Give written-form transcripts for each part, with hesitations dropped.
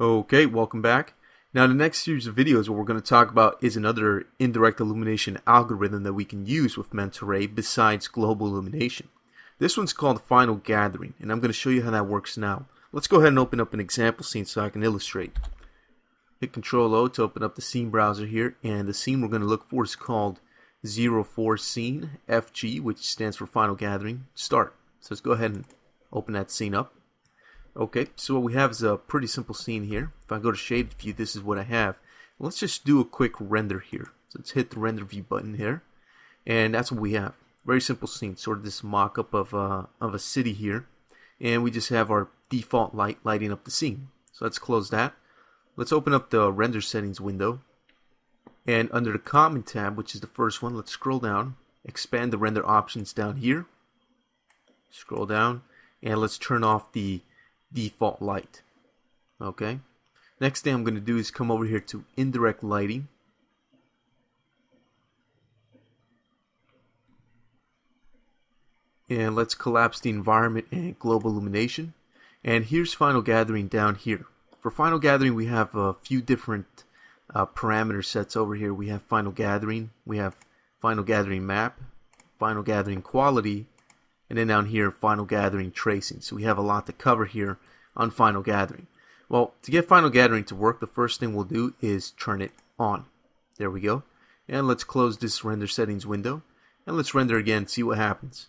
Okay, welcome back. Now the next series of videos what we're going to talk about is another indirect illumination algorithm that we can use with mental ray besides global illumination. This one's called final gathering, and I'm going to show you how that works now. Let's go ahead and open up an example scene so I can illustrate. Hit Control O to open up the scene browser here, and the scene we're going to look for is called 04 scene FG, which stands for final gathering start. So let's go ahead and open that scene up. Okay, so what we have is a pretty simple scene here. If I go to shaded view, this is what I have. Let's just do a quick render here. So let's hit the render view button here, and that's what we have. Very simple scene, sort of this mock-up of a city here, and we just have our default light lighting up the scene. So let's close that. Let's open up the render settings window, and under the common tab, which is the first one, let's scroll down, expand the render options down here, scroll down, and let's turn off the default light. Okay, next thing I'm going to do is come over here to indirect lighting, and let's collapse the environment and global illumination. And here's final gathering down here. For final gathering, we have a few different parameter sets over here. We have final gathering, we have final gathering map, final gathering quality, and then down here final gathering tracing. So we have a lot to cover here on final gathering. Well, to get final gathering to work, the first thing we'll do is turn it on. There we go. And let's close this render settings window, and let's render again, see what happens.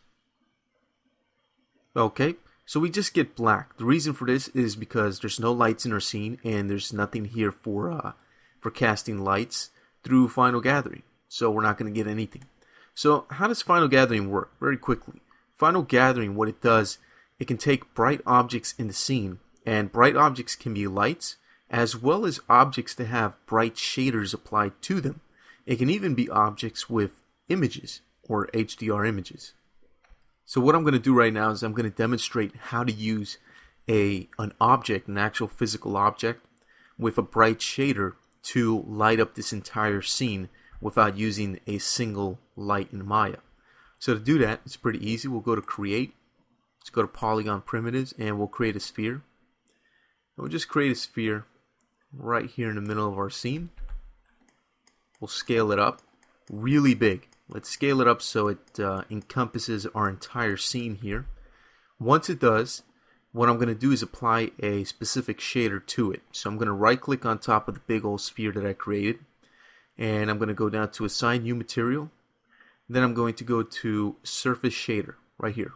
Okay, so we just get black. The reason for this is because there's no lights in our scene, and there's nothing here for casting lights through final gathering. So we're not going to get anything. So how does final gathering work? Very quickly. Final gathering, what it does, it can take bright objects in the scene, and bright objects can be lights, as well as objects that have bright shaders applied to them. It can even be objects with images, or HDR images. So what I'm going to do right now is I'm going to demonstrate how to use an object, an actual physical object, with a bright shader to light up this entire scene without using a single light in Maya. So to do that, it's pretty easy. We'll go to Create. Let's go to Polygon Primitives, and we'll create a sphere. And we'll just create a sphere right here in the middle of our scene. We'll scale it up really big. Let's scale it up so it encompasses our entire scene here. Once it does, what I'm going to do is apply a specific shader to it. So I'm going to right click on top of the big old sphere that I created, and I'm going to go down to Assign New Material. Then I'm going to go to Surface Shader right here.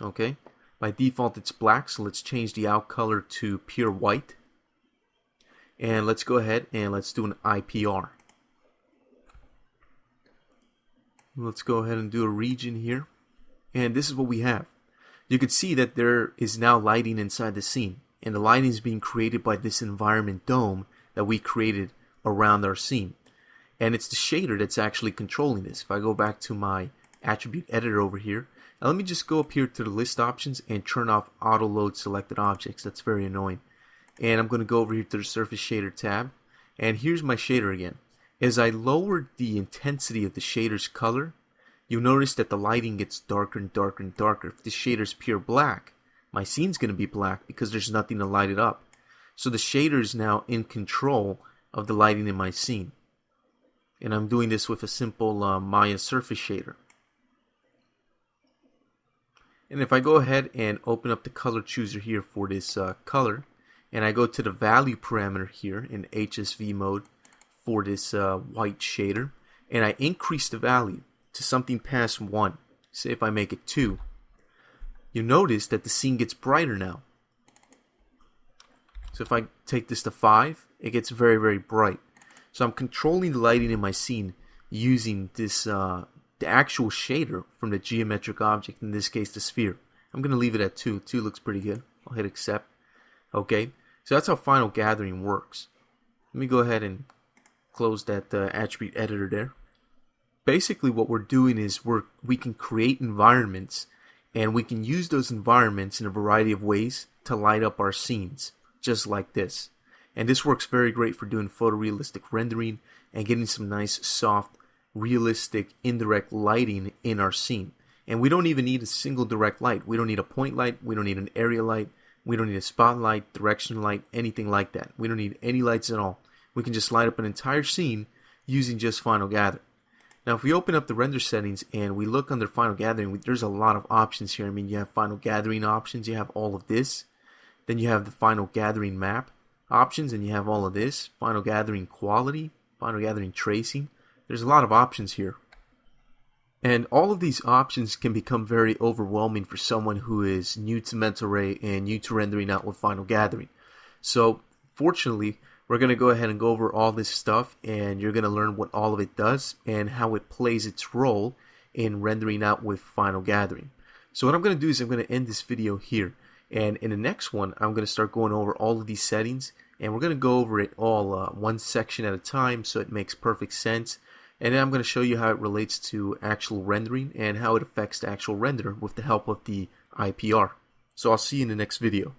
Okay, by default it's black, so let's change the out color to pure white. And let's go ahead and let's do an IPR. Let's go ahead and do a region here. And this is what we have. You can see that there is now lighting inside the scene, and the lighting is being created by this environment dome that we created around our scene. And it's the shader that's actually controlling this. If I go back to my attribute editor over here, now let me just go up here to the list options and turn off auto load selected objects. That's very annoying. And I'm going to go over here to the surface shader tab, and here's my shader again. As I lowered the intensity of the shader's color, you'll notice that the lighting gets darker and darker and darker. If the shader's pure black, my scene's going to be black because there's nothing to light it up. So the shader is now in control of the lighting in my scene. And I'm doing this with a simple Maya surface shader. And if I go ahead and open up the color chooser here for this color, and I go to the value parameter here in HSV mode for this white shader, and I increase the value to something past 1, say if I make it 2, you notice that the scene gets brighter now. So if I take this to 5, it gets very, very bright. So I'm controlling the lighting in my scene using this the actual shader from the geometric object, in this case the sphere. I'm going to leave it at 2. 2 looks pretty good. I'll hit accept. Okay, so that's how final gathering works. Let me go ahead and close that attribute editor there. Basically what we're doing is we can create environments, and we can use those environments in a variety of ways to light up our scenes, just like this. And this works very great for doing photorealistic rendering and getting some nice, soft, realistic, indirect lighting in our scene. And we don't even need a single direct light. We don't need a point light. We don't need an area light. We don't need a spotlight, direction light, anything like that. We don't need any lights at all. We can just light up an entire scene using just Final Gathering. Now if we open up the render settings and we look under Final Gathering, there's a lot of options here. I mean, you have Final Gathering options, you have all of this. Then you have the Final Gathering map options, and you have all of this. Final Gathering quality, Final Gathering tracing. There's a lot of options here. And all of these options can become very overwhelming for someone who is new to Mental Ray and new to rendering out with Final Gathering. So fortunately, we're going to go ahead and go over all this stuff, and you're going to learn what all of it does and how it plays its role in rendering out with Final Gathering. So what I'm going to do is I'm going to end this video here. And in the next one, I'm going to start going over all of these settings, and we're going to go over it all one section at a time so it makes perfect sense. And then I'm going to show you how it relates to actual rendering and how it affects the actual render with the help of the IPR. So I'll see you in the next video.